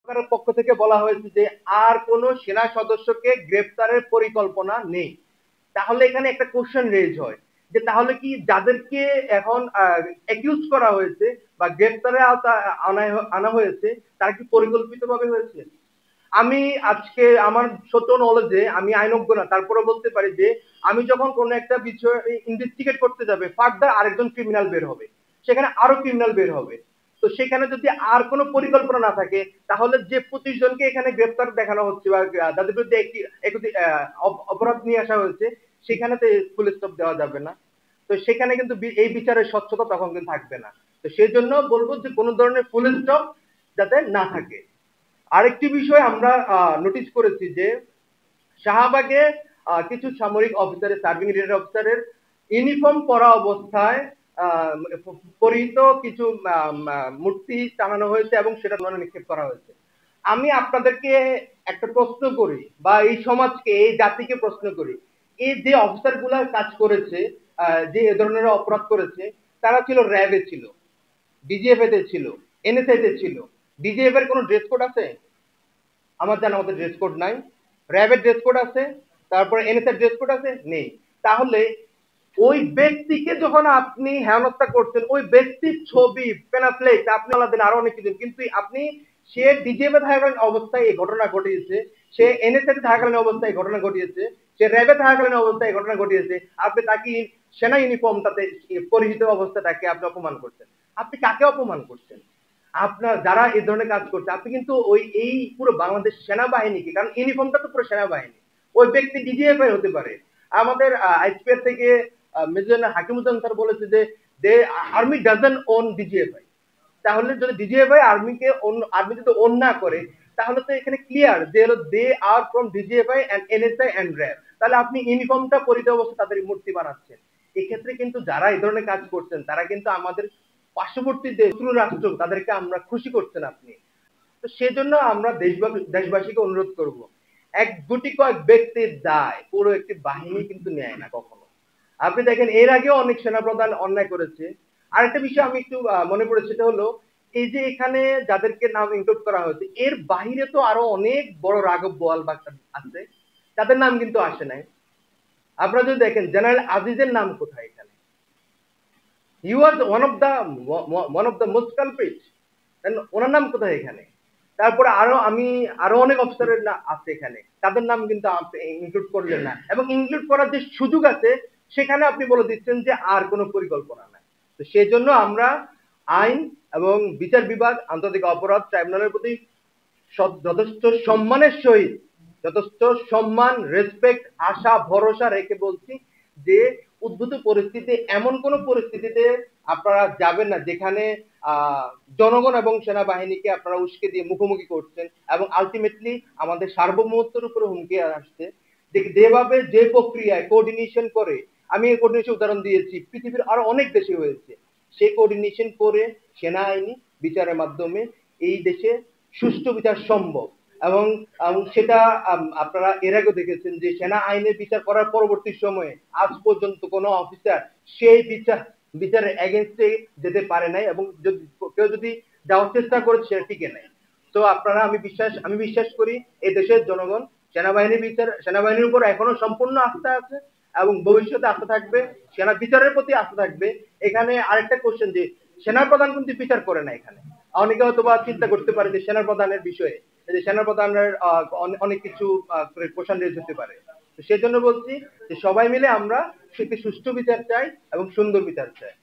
সরকারের পক্ষ থেকে বলা হয়েছে যে আর কোন সেনা সদস্যকে গ্রেপ্তারের পরিকল্পনা নেই। তাহলে এখানে একটা কোশ্চেন রেজ হয় যে তাহলে কি যাদেরকে এখন অ্যাকিউজ করা হয়েছে বা গ্রেপ্তারে আনা হয়েছে তারা কি পরিকল্পিতভাবে হয়েছে? আমি আজকে আমার ছোট নলেজে আমি আইনজ্ঞ না, তারপরে বলতে পারি যে আমি যখন কোনো একটা বিষয় ইনভেস্টিগেট করতে যাবে ফার্দার আরেকজন ক্রিমিনাল বের হবে, সেখানে আরো ক্রিমিনাল বের হবে। তো সেখানে যদি আর কোনো পরিকল্পনা না থাকে তাহলে যে 25 জনকে এখানে গ্রেপ্তার দেখানো হচ্ছে বা যাদের বিরুদ্ধে একটি অপরাধ নিয়ে আসা হয়েছে সেখানে তো ফুল স্টপ দেওয়া যাবে না। তো সেখানে কিন্তু এই বিচারের স্বচ্ছতা তখন কিন্তু থাকবে না। তো সেই জন্য বলবো যে কোনো ধরনের ফুল স্টপ যাতে না থাকে। আরেকটি বিষয় আমরা নোটিস করেছি যে শাহবাগে কিছু সামরিক অফিসারের সার্ভিং রিটায়ার্ড অফিসারের ইউনিফর্ম পরা অবস্থায় পরিহিত কিছু মূর্তি টানানো হয়েছে এবং সেটা নিক্ষেপ করা হয়েছে। আমি আপনাদেরকে একটা প্রশ্ন করি বা এই সমাজকে এই জাতিকে প্রশ্ন করি, এই যে অফিসার গুলা কাজ করেছে, যে এ ধরনের অপরাধ করেছে, তারা ছিল র্যাবে ছিল, ডিজিএফ তে ছিল, এনএসআই তে ছিল। ডিজিএফ এর কোনো ড্রেস কোড আছে? আমার জানা মতো ড্রেস কোড নাই। র্যাবের ড্রেস কোড আছে? তারপরে এনএসএর ড্রেস কোড আছে? নেই। তাহলে ওই ব্যক্তিকে যখন আপনি হেনস্থা করছেন, ওই ব্যক্তির ছবি প্যানাফ্লেক্স আপনি আলাদা আরো অনেক কিছু, কিন্তু আপনি সে ডিজিএফে থাকাকালীন অবস্থায় এই ঘটনা ঘটিয়েছে, সে এনএসএ থাকাকালীন অবস্থায় ঘটনা ঘটিয়েছে, সে র্যাবে থাকাকালীন অবস্থায় ঘটনা ঘটিয়েছে, আপনি তাকে সেনা ইউনিফর্মটাতে পরিহিত অবস্থা তাকে আপনি অপমান করছেন। আপনি কাকে অপমান করছেন? আপনার যারা এই ধরনের কাজ করছে আপনি কিন্তু ওই এই পুরো বাংলাদেশ সেনাবাহিনীকে, কারণ ইউনিফর্মটা তো পুরো সেনাবাহিনী, ওই ব্যক্তি ডিজিএফ এর হতে পারে। আমাদের আইসপিএফ থেকে মেজর হাকিমুজ্জামান স্যার বলেছে যে দে আর্মি ডাজন্ট ওন ডিজিএফআই। তাহলে যদি ডিজিএফআই আর্মি যদি ওন না করে তাহলে তো এখানে ক্লিয়ার যে হলো they are from DGFI and NSI and RAB. তাহলে আপনি ইউনিফর্মটা পরিহিত অবস্থায় তাদের মূর্তি বানাচ্ছেন। এক্ষেত্রে কিন্তু যারা এই ধরনের কাজ করছেন তারা কিন্তু আমাদের পার্শ্ববর্তী যে শত্রু রাষ্ট্র তাদেরকে আমরা খুশি করছেন আপনি। তো সেজন্য আমরা দেশবাসীকে অনুরোধ করব, এক গুটি কয়েক ব্যক্তির দায় পুরো একটি বাহিনী কিন্তু নেয় না কখনো। আপনি দেখেন এর আগেও অনেক সেনাপ্রধান অন্যায় করেছে। আরেকটা বিষয় আমি একটু মনে পড়ে, সেটা হলো এই যে এখানে যাদেরকে নাম ইনক্লুড করা হয়েছে এর বাহিরে তো আরো অনেক বড় রাঘব বোয়াল বাচ্চা আছে, তাদের নাম কিন্তু আসে নাই। আপনারা যদি দেখেন জেনারেল আজিজের নাম কোথায় এখানে? You are one of the most culprit, ওনার নাম কোথায় এখানে? তারপরে আরো অনেক অফিসারের আছে এখানে, তাদের নাম কিন্তু ইনক্লুড করলেন না, এবং ইনক্লুড করার যে সুযোগ আছে সেখানে আপনি বলে দিচ্ছেন যে আর কোনো পরিকল্পনা নাই। তো সেই জন্য আমরা আইন এবং বিচার বিভাগ আন্তর্জাতিক অপরাধ ট্রাইব্যুনালের প্রতি যথেষ্ট সম্মানের সহিত, যথেষ্ট সম্মান, রেসপেক্ট, আশা ভরসা রেখে বলছি যে উদ্ভূত পরিস্থিতি, এমন কোন পরিস্থিতিতে আপনারা যাবেন না যেখানে জনগণ এবং সেনাবাহিনীকে আপনারা উস্কে দিয়ে মুখোমুখি করছেন এবং আলটিমেটলি আমাদের সার্বভৌমত্বের উপরে হুমকি আসছে। যেভাবে যে প্রক্রিয়ায় কোঅর্ডিনেশন করে, আমি এই কোঅর্ডিনেশন উদাহরণ দিয়েছি, পৃথিবীর আরো অনেক দেশে হয়েছে, সেই কোঅর্ডিনেশন করে সেনা আইনি বিচারের মাধ্যমে এই দেশে সুষ্ঠু বিচার সম্ভব। এবং সেটা আপনারা এর আগেও দেখেছেন যে সেনা আইনের বিচার করার পরবর্তী সময়ে আজ পর্যন্ত কোনো অফিসার সেই বিচারের এগেনস্টে যেতে পারে নাই, এবং যদি কেউ যদি যাওয়ার চেষ্টা করে সেটা টিকে নাই। তো আপনারা, আমি বিশ্বাস করি এই দেশের জনগণ সেনাবাহিনীর উপর এখনো সম্পূর্ণ আস্থা আছে এবং ভবিষ্যতে আস্থা থাকবে, সেনা বিচারের প্রতি আস্থা থাকবে। এখানে আরেকটা কোশ্চেন যে সেনাপ্রধান কিন্তু বিচার করে না এখানে। অনেকে হয়তো বা চিন্তা করতে পারে যে সেনাপ্রধানের বিষয়ে, যে সেনাপ্রধানের অনেক কিছু কোশ্চেন রেজ হতে পারে। তো সেজন্য বলছি যে সবাই মিলে আমরা একটি সুষ্ঠু বিচার চাই এবং সুন্দর বিচার চাই।